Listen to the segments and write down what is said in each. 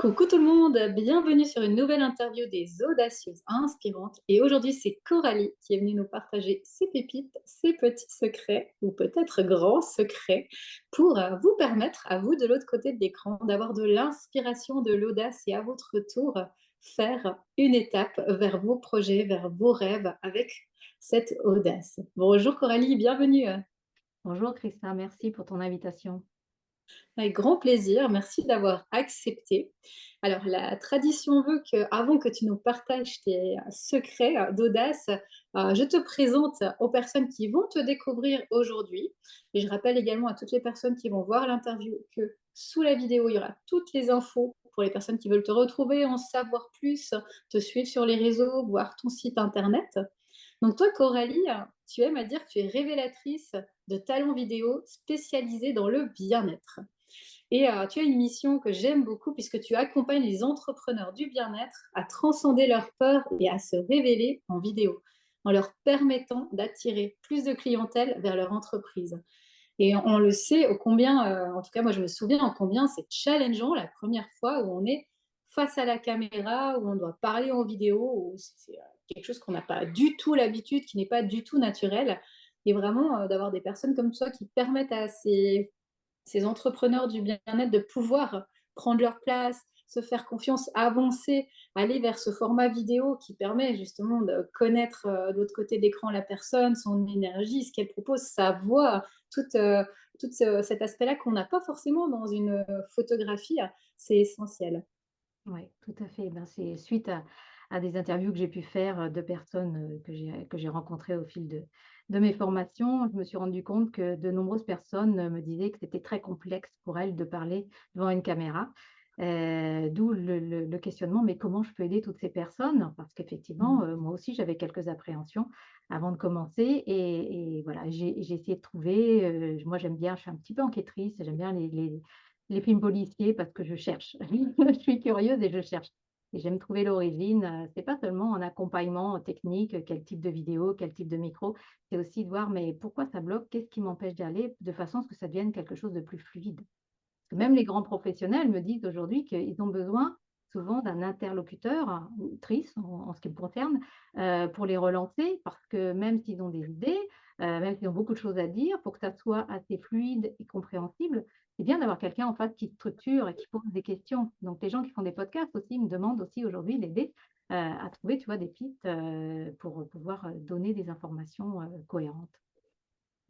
Coucou tout le monde, bienvenue sur une nouvelle interview des audacieuses inspirantes. Et aujourd'hui, c'est Coralie qui est venue nous partager ses pépites, ses petits secrets, ou peut-être grands secrets, pour vous permettre, à vous de l'autre côté de l'écran, d'avoir de l'inspiration, de l'audace et à votre tour, faire une étape vers vos projets, vers vos rêves avec cette audace. Bonjour Coralie, bienvenue. Bonjour Christin, merci pour ton invitation. Avec grand plaisir, merci d'avoir accepté. Alors, la tradition veut qu'avant que tu nous partages tes secrets d'audace, je te présente aux personnes qui vont te découvrir aujourd'hui. Et je rappelle également à toutes les personnes qui vont voir l'interview que sous la vidéo, il y aura toutes les infos pour les personnes qui veulent te retrouver, en savoir plus, te suivre sur les réseaux, voir ton site internet. Donc toi, Coralie, tu aimes à dire que tu es révélatrice de talents vidéo spécialisés dans le bien-être. Et tu as une mission que j'aime beaucoup puisque tu accompagnes les entrepreneurs du bien-être à transcender leurs peurs et à se révéler en vidéo, en leur permettant d'attirer plus de clientèle vers leur entreprise. Et on le sait ô combien, en tout cas moi je me souviens en combien c'est challengeant la première fois où on est face à la caméra, où on doit parler en vidéo, où c'est quelque chose qu'on n'a pas du tout l'habitude, qui n'est pas du tout naturel. Et vraiment d'avoir des personnes comme toi qui permettent à ces entrepreneurs du bien-être de pouvoir prendre leur place, se faire confiance, avancer, aller vers ce format vidéo qui permet justement de connaître de l'autre côté de l'écran la personne, son énergie, ce qu'elle propose, sa voix, tout cet aspect-là qu'on n'a pas forcément dans une photographie, c'est essentiel. Oui, tout à fait. Ben, c'est suite à des interviews que j'ai pu faire de personnes que j'ai rencontrées au fil de mes formations. Je me suis rendu compte que de nombreuses personnes me disaient que c'était très complexe pour elles de parler devant une caméra. D'où le questionnement, mais comment je peux aider toutes ces personnes? Parce qu'effectivement, Mmh. moi aussi, j'avais quelques appréhensions avant de commencer et voilà, j'ai essayé de trouver, moi j'aime bien, je suis un petit peu enquêtrice, j'aime bien les films policiers parce que je cherche. Je suis curieuse et je cherche et j'aime trouver l'origine, c'est pas seulement un accompagnement technique, quel type de vidéo, quel type de micro, c'est aussi de voir mais pourquoi ça bloque? Qu'est-ce qui m'empêche d'y aller? De façon à ce que ça devienne quelque chose de plus fluide. Parce que même les grands professionnels me disent aujourd'hui qu'ils ont besoin souvent d'un interlocuteur ou trice en ce qui me concerne, pour les relancer parce que même s'ils ont des idées, même s'ils ont beaucoup de choses à dire, pour que ça soit assez fluide et compréhensible, c'est bien d'avoir quelqu'un en face qui structure et qui pose des questions. Donc les gens qui font des podcasts aussi me demandent aussi aujourd'hui d'aider, à trouver, tu vois, des pistes, pour pouvoir, donner des informations, cohérentes.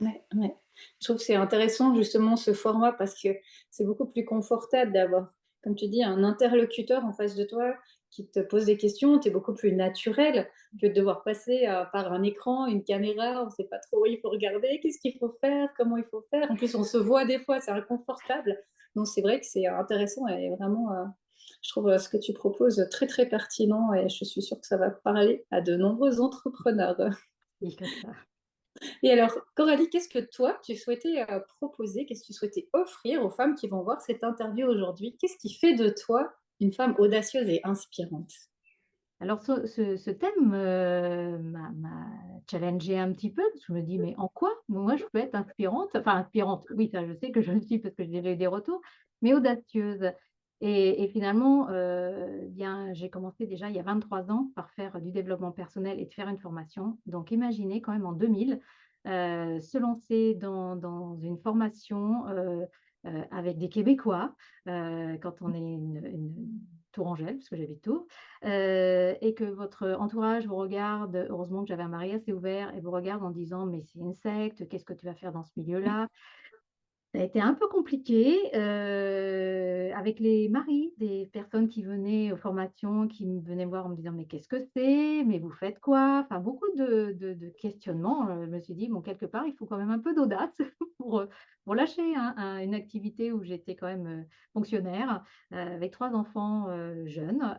Ouais, ouais. Je trouve que c'est intéressant justement ce format parce que c'est beaucoup plus confortable d'avoir, comme tu dis, un interlocuteur en face de toi qui te pose des questions. Tu es beaucoup plus naturel que de devoir passer par un écran, une caméra. On ne sait pas trop où il faut regarder, qu'est-ce qu'il faut faire, comment il faut faire. En plus, on se voit des fois, c'est inconfortable. Donc, c'est vrai que c'est intéressant et vraiment, je trouve ce que tu proposes très, très pertinent et je suis sûre que ça va parler à de nombreux entrepreneurs. Dit comme ça. Et alors, Coralie, qu'est-ce que toi, tu souhaitais proposer, qu'est-ce que tu souhaitais offrir aux femmes qui vont voir cette interview aujourd'hui? Qu'est-ce qui fait de toi une femme audacieuse et inspirante? Alors ce thème, m'a challengée un petit peu, parce que je me dis: «Mais en quoi moi je peux être inspirante?» enfin inspirante, oui, ça je sais que je le suis parce que j'ai déjà eu des retours, mais audacieuse et finalement, bien, j'ai commencé déjà il y a 23 ans par faire du développement personnel et de faire une formation. Donc imaginez quand même en 2000, se lancer dans une formation, avec des Québécois, quand on est une Tourangelle, parce que j'habite Tours. Et que votre entourage vous regarde, heureusement que j'avais un mari assez ouvert et vous regarde en disant: «Mais c'est une secte, qu'est-ce que tu vas faire dans ce milieu-là?» Ça a été un peu compliqué, avec les maris des personnes qui venaient aux formations, qui me venaient me voir en me disant: «Mais qu'est-ce que c'est? Mais vous faites quoi?» enfin beaucoup de questionnements, je me suis dit: «Bon quelque part, il faut quand même un peu d'audace pour lâcher une activité où j'étais quand même, fonctionnaire, avec 3 enfants, jeunes,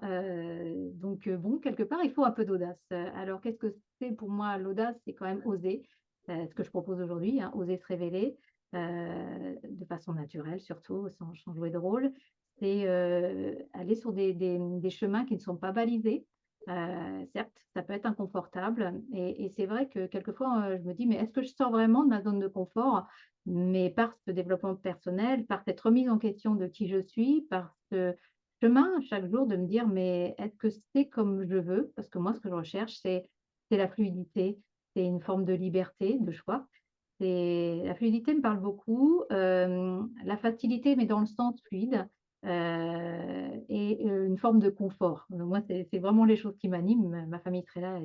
donc bon quelque part il faut un peu d'audace». Alors qu'est-ce que c'est pour moi l'audace? C'est quand même oser, ce que je propose aujourd'hui, hein, oser se révéler, de façon naturelle surtout, sans jouer de rôle. C'est, aller sur des chemins qui ne sont pas balisés. Certes, ça peut être inconfortable et c'est vrai que quelquefois, je me dis: «Mais est-ce que je sors vraiment de ma zone de confort?» mais par ce développement personnel, par cette remise en question de qui je suis, par ce chemin chaque jour de me dire: «Mais est-ce que c'est comme je veux?» Parce que moi, ce que je recherche, c'est la fluidité, c'est une forme de liberté, de choix. C'est la fluidité me parle beaucoup, la facilité, mais dans le sens fluide, une forme de confort. Moi, c'est vraiment les choses qui m'animent. Ma famille serait là,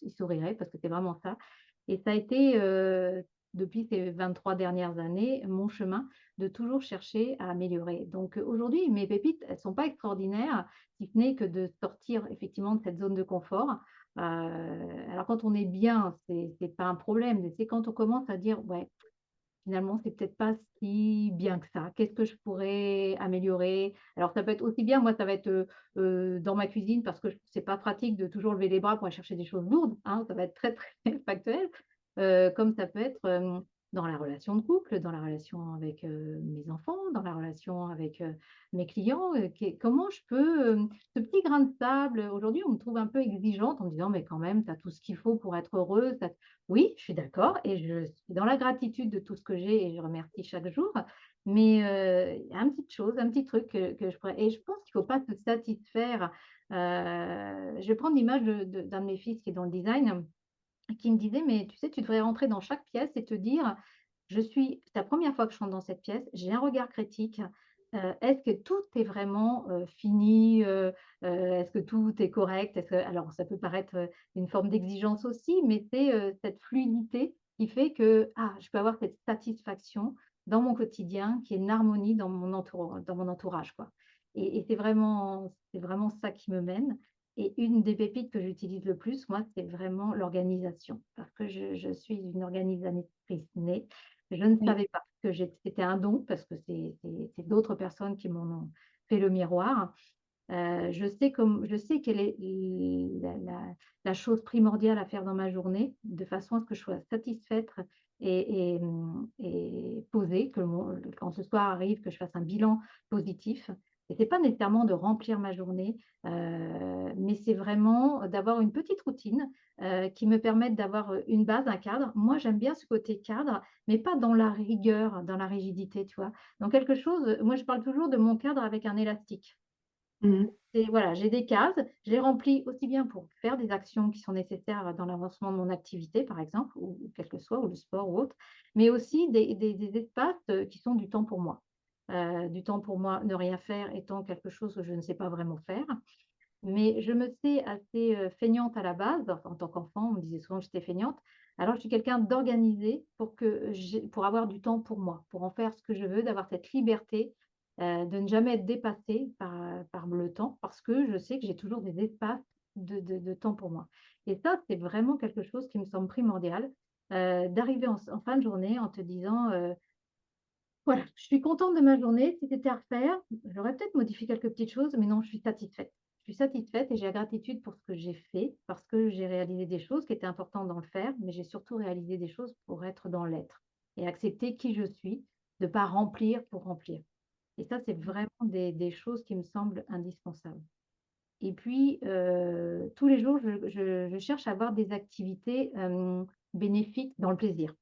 ils souriraient parce que c'est vraiment ça et ça a été, depuis ces 23 dernières années, mon chemin de toujours chercher à améliorer. Donc, aujourd'hui, mes pépites, elles sont pas extraordinaires, si ce n'est que de sortir effectivement de cette zone de confort. Alors quand on est bien, c'est pas un problème, mais c'est quand on commence à dire: «Ouais, finalement, c'est peut-être pas si bien que ça. Qu'est-ce que je pourrais améliorer?» Alors ça peut être aussi bien, moi, ça va être, dans ma cuisine parce que c'est pas pratique de toujours lever les bras pour aller chercher des choses lourdes, hein, ça va être très, très factuel. Comme ça peut être, dans la relation de couple, dans la relation avec, mes enfants, dans la relation avec, mes clients, comment je peux, ce petit grain de sable, aujourd'hui, on me trouve un peu exigeante en me disant: «Mais quand même, tu as tout ce qu'il faut pour être heureuse, tu oui, je suis d'accord et je suis dans la gratitude de tout ce que j'ai et je remercie chaque jour. Mais, il y a une petite chose, un petit truc que je pourrais et je pense qu'il ne faut pas se satisfaire. Je vais prendre l'image d'un de mes fils qui est dans le design, qui me disait: «Mais tu sais, tu devrais rentrer dans chaque pièce et te dire: c'est la première fois que je rentre dans cette pièce, j'ai un regard critique. Est-ce que tout est vraiment, fini? Est-ce que tout est correct? Est-ce que» alors ça peut paraître, une forme d'exigence aussi, mais c'est, cette fluidité qui fait que, ah, je peux avoir cette satisfaction dans mon quotidien, qui est une harmonie dans mon entourage, quoi et c'est vraiment ça qui me mène et une des pépites que j'utilise le plus, moi, c'est vraiment l'organisation parce que je suis une organisatrice née. Je ne Oui. savais pas que c'était un don parce que c'est d'autres personnes qui m'en ont fait le miroir. Je sais quelle est la chose primordiale à faire dans ma journée, de façon à ce que je sois satisfaite et posée, quand ce soir arrive, que je fasse un bilan positif et c'est pas nécessairement de remplir ma journée, mais c'est vraiment d'avoir une petite routine, qui me permette d'avoir, une base, un cadre. Moi, j'aime bien ce côté cadre, mais pas dans la rigueur, dans la rigidité, tu vois? Dans quelque chose, moi, je parle toujours de mon cadre avec un élastique. Mmh. Et voilà, j'ai des cases, je les remplis aussi bien pour faire des actions qui sont nécessaires dans l'avancement de mon activité, par exemple, ou quel que soit, ou le sport ou autre, mais aussi des espaces, qui sont du temps pour moi. Du temps pour moi, ne rien faire étant quelque chose que je ne sais pas vraiment faire. Mais je me sais assez, feignante à la base, enfin, en tant qu'enfant, on me disait souvent que j'étais feignante. Alors je suis quelqu'un d'organisé pour avoir du temps pour moi, pour en faire ce que je veux, d'avoir cette liberté, de ne jamais être dépassée par le temps parce que je sais que j'ai toujours des espaces de temps pour moi. Et ça, c'est vraiment quelque chose qui me semble primordial, d'arriver en fin de journée en te disant, voilà, je suis contente de ma journée. Si c'était à refaire, j'aurais peut-être modifié quelques petites choses, mais non, je suis satisfaite. Je suis satisfaite et j'ai la gratitude pour ce que j'ai fait, parce que j'ai réalisé des choses qui étaient importantes dans le faire, mais j'ai surtout réalisé des choses pour être dans l'être et accepter qui je suis, de ne pas remplir pour remplir. Et ça, c'est vraiment des choses qui me semblent indispensables. Et puis, tous les jours, je cherche à avoir des activités bénéfiques dans le plaisir.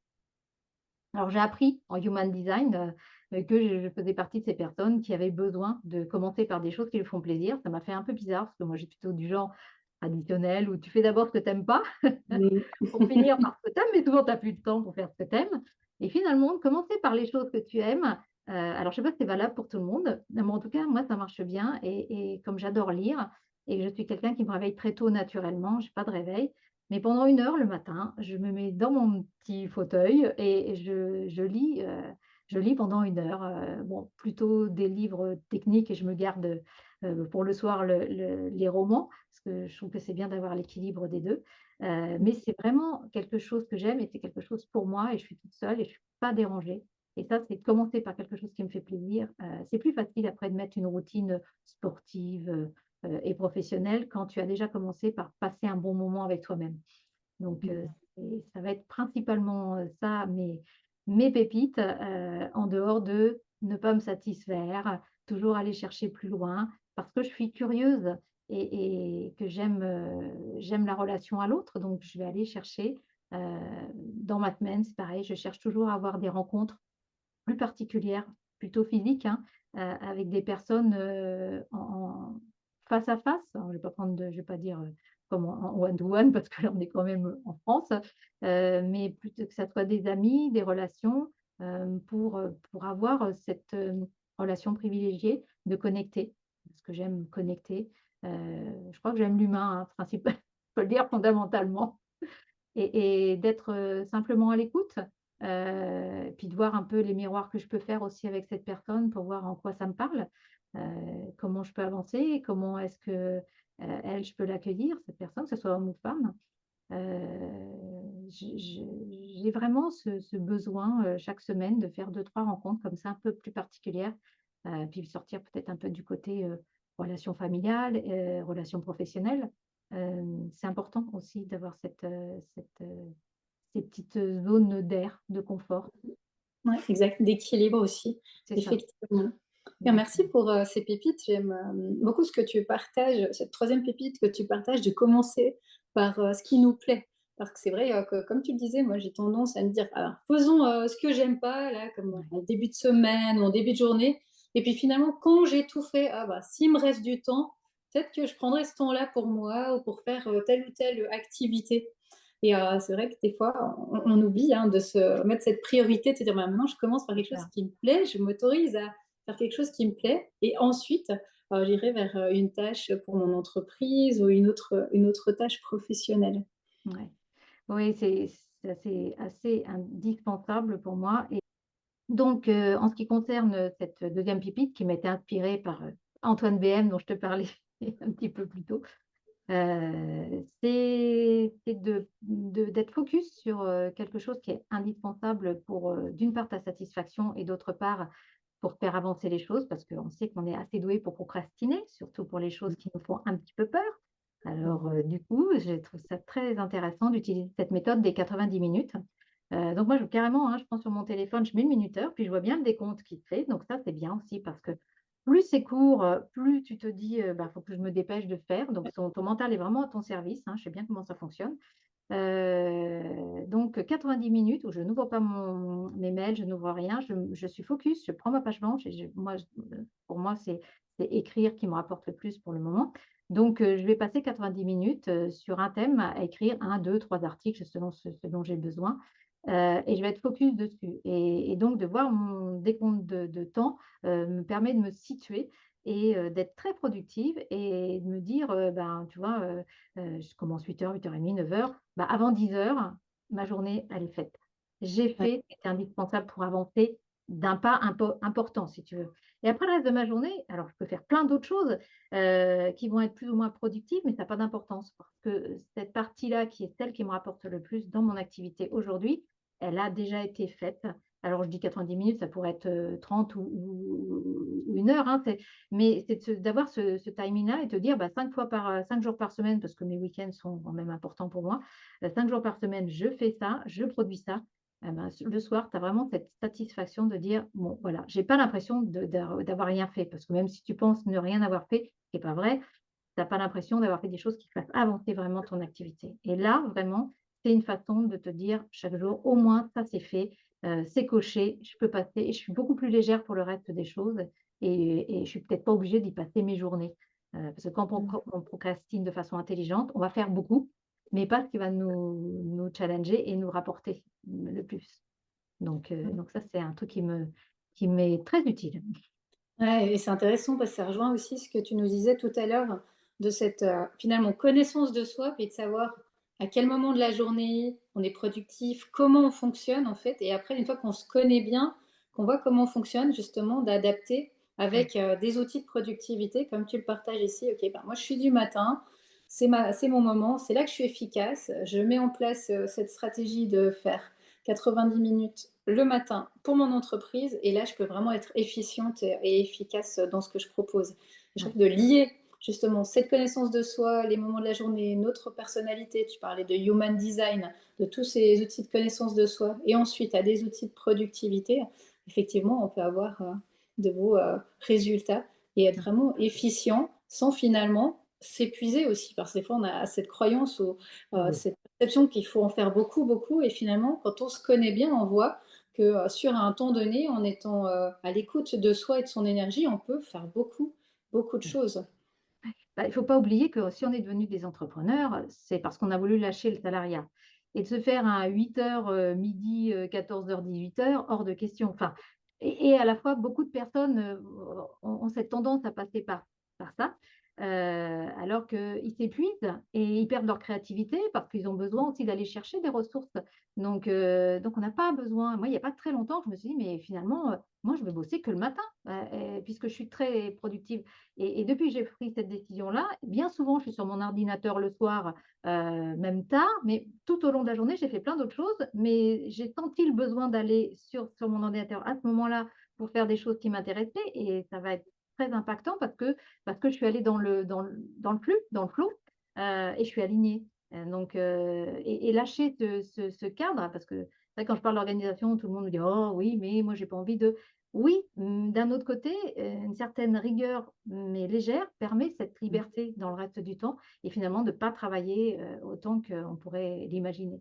Alors j'ai appris en human design, que je faisais partie de ces personnes qui avaient besoin de commencer par des choses qui lui font plaisir. Ça m'a fait un peu bizarre parce que moi, j'ai plutôt du genre traditionnel où tu fais d'abord ce que tu aimes pas Mmh. pour finir par ce que tu aimes, mais souvent tu as plus de temps pour faire ce que tu aimes et finalement commencer par les choses que tu aimes, alors je sais pas si c'est valable pour tout le monde, mais en tout cas moi ça marche bien et comme j'adore lire et que je suis quelqu'un qui me réveille très tôt naturellement, j'ai pas de réveil, mais pendant 1 heure le matin, je me mets dans mon petit fauteuil et je lis pendant 1 heure, bon plutôt des livres techniques et je me garde, pour le soir les romans, parce que je trouve que c'est bien d'avoir l'équilibre des 2. Mais c'est vraiment quelque chose que j'aime et c'est quelque chose pour moi et je suis toute seule et je suis pas dérangée et ça, c'est de commencer par quelque chose qui me fait plaisir. C'est plus facile après de mettre une routine, sportive, et professionnelle quand tu as déjà commencé par passer un bon moment avec toi-même. Donc ça va être principalement, ça mes pépites, en dehors de ne pas me satisfaire, toujours aller chercher plus loin parce que je suis curieuse et que j'aime la relation à l'autre, donc je vais aller chercher, dans ma semaine, c'est pareil, je cherche toujours à avoir des rencontres plus particulières, plutôt physique, hein, avec des personnes, en face à face. Alors je vais pas dire, comme en one to one parce que là on est quand même, en France, mais plutôt que ça soit des amis, des relations, pour avoir, cette, relation privilégiée de connecter. Parce que j'aime connecter, je crois que j'aime l'humain, hein, principa faut le dire fondamentalement et d'être, simplement à l'écoute, puis de voir un peu les miroirs que je peux faire aussi avec cette personne pour voir en quoi ça me parle, comment je peux avancer, comment est-ce que, elle, je peux l'accueillir, cette personne, que ce soit homme ou femme. J'ai vraiment ce besoin, chaque semaine de faire deux trois rencontres comme ça un peu plus particulières, puis sortir peut-être un peu du côté, relations familiales, relations professionnelles. C'est important aussi d'avoir ces petites, zones d'air, de confort. Ouais, exact, d'équilibre aussi, C'est ça, effectivement. Bien, merci exactement. pour, ces pépites. J'aime, beaucoup ce que tu partages, cette troisième pépite que tu partages, de commencer par, ce qui nous plaît. Parce que c'est vrai, que comme tu le disais, moi j'ai tendance à me dire: «Alors faisons, ce que j'aime pas là, comme Ouais, en début de semaine ou en début de journée», et puis finalement quand j'ai tout fait, ah bah, s'il me reste du temps, peut-être que je prendrai ce temps-là pour moi ou pour faire, telle ou telle activité. Et c'est vrai que des fois, on oublie, hein, de se mettre cette priorité, de se dire: «Bah, maintenant je commence par c'est quelque chose ça. qui me plaît, je m'autorise à faire quelque chose qui me plaît et ensuite, j'irai vers, une tâche pour mon entreprise ou une autre tâche professionnelle». Ouais. Oui, c'est assez indispensable pour moi et donc en ce qui concerne, cette deuxième pépite qui m'a été inspirée par, Antoine BM dont je te parlais un petit peu plus tôt, c'est d'être focus sur, quelque chose qui est indispensable pour, d'une part ta satisfaction et d'autre part pour faire avancer les choses parce qu'on sait qu'on est assez doué pour procrastiner, surtout pour les choses qui nous font un petit peu peur. Alors, du coup, je trouve ça très intéressant d'utiliser cette méthode des 90 minutes. Donc moi, je carrément, hein, je prends sur mon téléphone, je mets le minuteur, puis je vois bien le décompte qui se fait. Donc ça, c'est bien aussi parce que plus c'est court, plus tu te dis, «Bah, faut que je me dépêche de faire». Donc ton mental est vraiment à ton service, hein, je sais bien comment ça fonctionne. Donc 90 minutes où je n'ouvre pas mes mails, je n'ouvre rien, je suis focus, je prends ma page blanche et pour moi, c'est écrire qui me rapporte le plus pour le moment. Donc je vais passer 90 minutes, sur un thème à écrire un, deux, 3 articles selon ce dont j'ai besoin, et je vais être focus dessus et donc de voir mon décompte de temps, me permet de me situer et d'être très productive et de me dire, ben, tu vois, je commence 8h, 8h30, 9h. Bah, avant 10h, ma journée, elle est faite. J'ai Ouais, fait ce qui était indispensable pour avancer d'un pas important, si tu veux. Et après le reste de ma journée, alors je peux faire plein d'autres choses, qui vont être plus ou moins productives, mais ça a pas d'importance parce que cette partie-là, qui est celle qui me rapporte le plus dans mon activité aujourd'hui, elle a déjà été faite. Alors je dis 90 minutes, ça pourrait être, 30 ou 1 heure, hein, mais c'est d'avoir ce timing-là et te dire, bah, 5 jours par semaine, parce que mes week-ends sont quand même importants pour moi, 5 jours par semaine, je fais ça, je produis ça. Et ben, le soir, tu as vraiment cette satisfaction de dire: «Bon, voilà, j'ai pas l'impression d'avoir rien fait», parce que même si tu penses ne rien avoir fait, ce qui est pas vrai, tu as pas l'impression d'avoir fait des choses qui fassent avancer vraiment ton activité. Et là, vraiment, c'est une façon de te dire chaque jour: «Au moins ça, c'est fait, c'est coché, je peux passer» et je suis beaucoup plus légère pour le reste des choses et je suis peut-être pas obligée d'y passer mes journées. Parce que quand mmh. on procrastine de façon intelligente, on va faire beaucoup, mais pas ce qui va nous challenger et nous rapporter, le plus. Donc ça, c'est un truc qui m'est très utile. Ouais, et c'est intéressant parce que ça rejoint aussi ce que tu nous disais tout à l'heure de cette, finalement connaissance de soi et de savoir à quel moment de la journée on est productif, comment on fonctionne en fait et après une fois qu'on se connaît bien, qu'on voit comment on fonctionne justement d'adapter Ouais, avec, des outils de productivité comme tu le partages ici. OK, ben, moi je suis du matin, c'est mon moment, c'est là que je suis efficace. Je mets en place, cette stratégie de faire 90 minutes le matin pour mon entreprise et là, je peux vraiment être efficiente et efficace dans ce que je propose. Je ouais, trouve de lier justement cette connaissance de soi, les moments de la journée, notre personnalité, tu parlais de human design, de tous ces outils de connaissance de soi et ensuite à des outils de productivité, effectivement, on peut avoir, de beaux, résultats et être ouais. vraiment efficient sans finalement s'épuiser aussi. Parce que des fois, on a cette croyance ou Oui, cette perception qu'il faut en faire beaucoup, beaucoup et finalement, quand on se connaît bien, on voit que, sur un temps donné, en étant, à l'écoute de soi et de son énergie, on peut faire beaucoup, beaucoup de choses. Bah, il faut pas oublier que si on est devenus des entrepreneurs, c'est parce qu'on a voulu lâcher le salariat et de se faire un 8h, midi, 14h-18h, hors de question. Enfin et à la fois beaucoup de personnes, ont cette tendance à passer par ça, alors qu'ils s'épuisent et ils perdent leur créativité parce qu'ils ont besoin aussi d'aller chercher des ressources. Donc on n'a pas besoin moi, il y a pas très longtemps, je me suis dit: «Mais finalement, moi je vais bosser que le matin, puisque je suis très productive». Et depuis que j'ai pris cette décision-là, bien souvent, je suis sur mon ordinateur le soir, même tard, mais tout au long de la journée, j'ai fait plein d'autres choses, mais j'ai senti le besoin d'aller sur mon ordinateur à ce moment-là pour faire des choses qui m'intéressaient et ça va être très impactant parce que je suis allée dans le flux, dans le flow, et je suis alignée. Et lâcher ce cadre parce que c'est vrai quand je parle d'organisation, tout le monde me dit: «Oh oui, mais moi j'ai pas envie de». Oui, d'un autre côté, une certaine rigueur, mais légère, permet cette liberté dans le reste du temps et finalement de ne pas travailler, autant qu'on pourrait l'imaginer.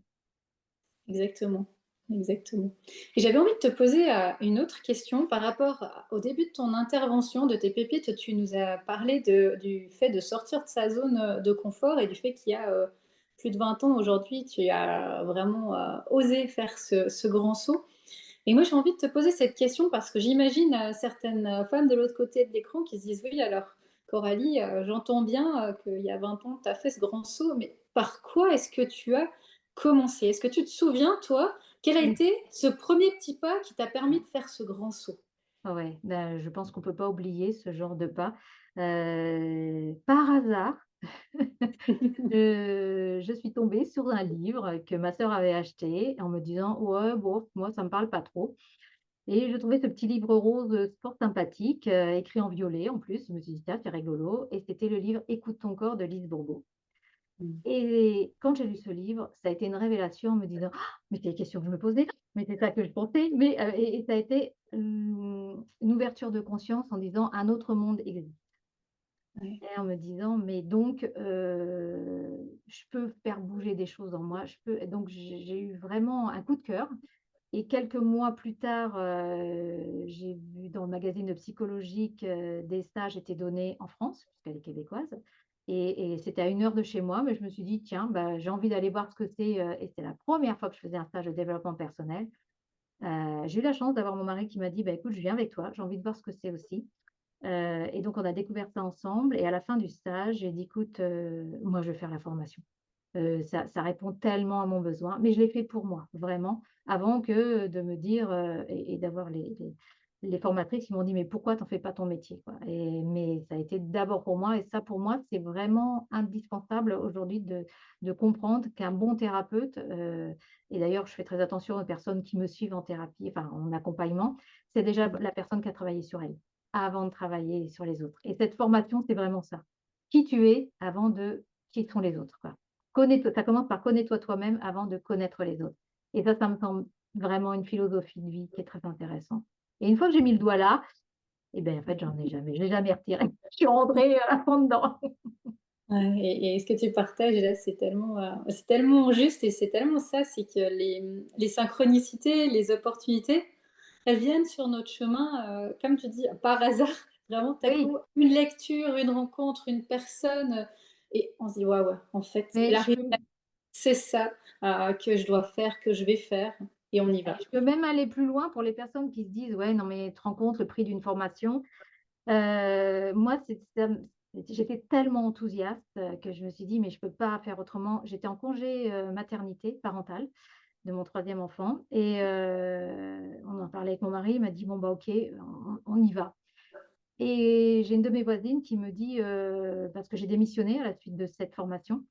Exactement, exactement. Et j'avais envie de te poser, une autre question par rapport au début de ton intervention, de tes pépites. Tu nous as parlé du fait de sortir de sa zone, de confort et du fait qu'il y a, plus de 20 ans aujourd'hui, tu as vraiment, osé faire ce grand saut. Et moi, j'ai envie de te poser cette question parce que j'imagine, certaines, femmes de l'autre côté de l'écran qui se disent: «Oui, alors Coralie, j'entends bien, qu'il y a 20 ans, tu as fait ce grand saut, mais par quoi est-ce que tu as commencé?» Est-ce que tu te souviens, toi, quel a Mmh. été ce premier petit pas qui t'a permis de faire ce grand saut? Ah ouais, bah, je pense qu'on peut pas oublier ce genre de pas. Par hasard, je suis tombée sur un livre que ma sœur avait acheté en me disant: «Ouais, bon, moi ça me parle pas trop». Et je trouvais ce petit livre rose, fort sympathique, écrit en violet en plus. Je me suis dit: «Tiens, c'est rigolo» et c'était le livre «Écoute ton corps» de Lise Bourbeau. Mmh. Et quand j'ai lu ce livre, ça a été une révélation en me disant: «Ah, mais c'est les questions que je me posais, mais c'est ça que je pensais». Et ça a été, une ouverture de conscience en disant: «Un autre monde existe» Ouais. et en me disant: «Mais donc je peux faire bouger des choses en moi, je peux». Et donc j'ai eu vraiment un coup de cœur. Et quelques mois plus tard, j'ai vu dans le magazine de psychologie que des stages étaient donnés en France, puisqu'elle est québécoise et c'était à 1 heure de chez moi, mais je me suis dit: «Tiens, bah, j'ai envie d'aller voir ce que c'est», et c'est la première fois que je faisais un stage de développement personnel. J'ai eu la chance d'avoir mon mari qui m'a dit: «Bah, écoute, je viens avec toi, j'ai envie de voir ce que c'est aussi». Et donc on a découvert ça ensemble et à la fin du stage, j'ai dit: «Écoute, moi je vais faire la formation». Ça répond tellement à mon besoin, mais je l'ai fait pour moi, vraiment, avant que de me dire, et d'avoir les formatrices qui m'ont dit: «Mais pourquoi tu en fais pas ton métier, quoi?» Mais ça a été d'abord pour moi et ça, pour moi, c'est vraiment indispensable aujourd'hui de comprendre qu'un bon thérapeute, et d'ailleurs, je fais très attention aux personnes qui me suivent en thérapie, enfin, en accompagnement, c'est déjà Mmh. la personne qui a travaillé sur elle, avant de travailler sur les autres et cette formation, c'est vraiment ça. Qui tu es avant de qui sont les autres, quoi. Connais-toi, ça commence par connais-toi toi-même avant de connaître les autres et ça me semble vraiment une philosophie de vie qui est très intéressante et une fois que j'ai mis le doigt là et ben, en fait, je l'ai jamais retiré. Je suis rentrée, à fond dedans. Ouais et ce que tu partages là, c'est tellement juste et c'est tellement ça, c'est que les synchronicités, les opportunités, elles viennent sur notre chemin, comme tu dis, par hasard. Vraiment, tout à Oui, coup, une lecture, une rencontre, une personne, et on se dit: «Waouh, ouais, en fait, mais la réalité, c'est ça, que je dois faire, que je vais faire», et on y va. je peux même aller plus loin pour les personnes qui se disent: «Ouais, non, mais tu te rends compte le prix d'une formation?» Moi, c'est ça m j'étais tellement enthousiaste, que je me suis dit: «Mais je peux pas faire autrement». J'étais en congé, maternité parentale de mon troisième enfant et on en parlait avec mon mari, il m'a dit: «Bon, bah, OK, on y va». Et j'ai une de mes voisines qui me dit, parce que j'ai démissionné à la suite de cette formation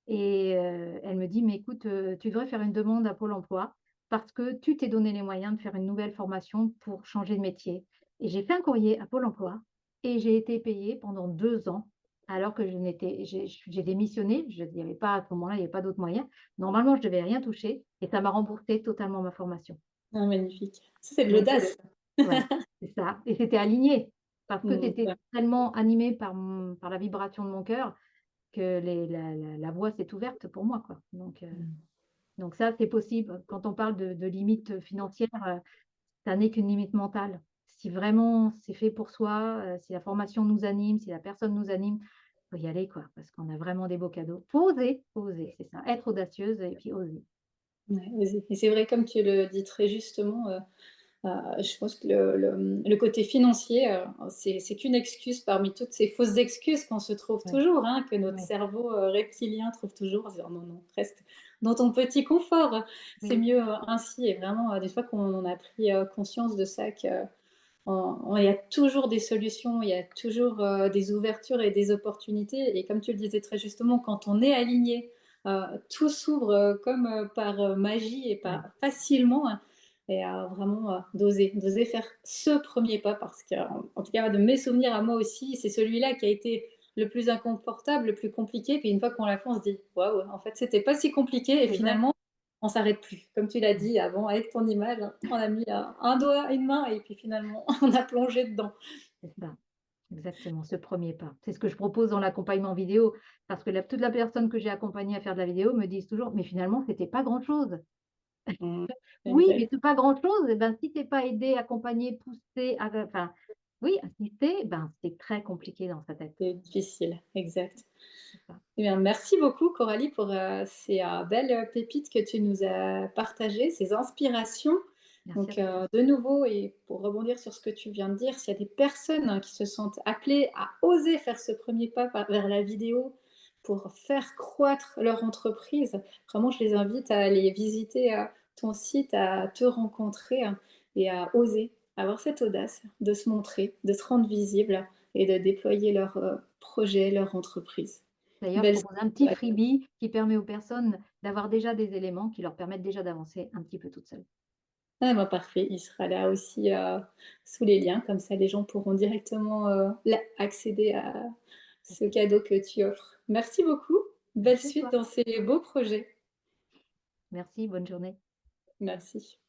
et elle me dit: «Mais écoute, tu devrais faire une demande à Pôle emploi parce que tu t'es donné les moyens de faire une nouvelle formation pour changer de métier». Et j'ai fait un courrier à Pôle emploi et j'ai été payée pendant 2 ans alors que je n'étais j'ai démissionné, il y avait pas à ce moment-là, il y avait pas d'autres moyens. Normalement, je devais rien toucher et ça m'a remboursé totalement ma formation. Ah magnifique. Ça, c'est de Donc l'audace. ouais, c'est ça et c'était aligné parce que Mmh, c'était ouais. tellement animé par la vibration de mon cœur que la voie s'est ouverte pour moi, quoi. Donc Mmh. Donc ça, c'est possible. Quand on parle de limites financières, ça n'est qu'une limite mentale. Si vraiment c'est fait pour soi, si la formation nous anime, si la personne nous anime, faut y aller quoi, parce qu'on a vraiment des beaux cadeaux. Faut oser, c'est ça. Être audacieuse et puis oser. Ouais, oser et c'est vrai comme tu le dis très justement, je pense que le côté financier, c'est qu'une excuse parmi toutes ces fausses excuses qu'on se trouve Ouais, toujours, hein, que notre ouais, cerveau, reptilien trouve toujours en disant: «Non, non, reste dans ton petit confort, c'est oui, mieux, ainsi» et vraiment, des fois qu'on en a pris, conscience de ça que il y a toujours des solutions, il y a toujours, des ouvertures et des opportunités et comme tu le disais très justement, quand on est aligné, tout s'ouvre, comme, par, magie et ouais. pas facilement, hein et vraiment, d'oser faire ce premier pas parce qu'en tout cas de mes souvenirs à moi aussi, c'est celui-là qui a été le plus inconfortable, le plus compliqué. Puis une fois qu'on l'a fait, on se dit: «Waouh, en fait, c'était pas si compliqué» et C'est vrai. finalement, on s'arrête plus. Comme tu l'as Mmh. dit avant avec ton image, hein, on a mis, un doigt, une main et puis finalement on a plongé dedans. C'est ça, exactement, ce premier pas. C'est ce que je propose dans l'accompagnement vidéo, parce que toute la personne que j'ai accompagnée à faire de la vidéo me disent toujours: «Mais finalement, c'était pas grand-chose». Mmh. Oui, mais Exact. c'est pas grand-chose et ben, si tu es pas aidé, accompagné, poussé, enfin, oui, assisté, ben, c'est très compliqué dans sa tête. C'est difficile, exact. C'est ça. Eh bien, merci beaucoup Coralie pour, ces, belles, pépites que tu nous as partagées, ces inspirations. Merci à Donc, toi. de nouveau et pour rebondir sur ce que tu viens de dire, s'il y a des personnes, qui se sentent appelées à oser faire ce premier pas vers la vidéo pour faire croître leur entreprise, vraiment je les invite à aller visiter, ton site, à te rencontrer, hein, et à oser, avoir cette audace de se montrer, de se rendre visible et de déployer leur, projet, leur entreprise. D'ailleurs, je Belle propose un petit freebie qui permet aux personnes d'avoir déjà des éléments qui leur permettent déjà d'avancer un petit peu toutes seules. ah bah, parfait, il sera là aussi, sous les liens, comme ça les gens pourront directement, là, accéder à ce cadeau que tu offres. Merci beaucoup, belle Merci à suite toi. dans ces beaux projets. Merci, bonne journée. Merci.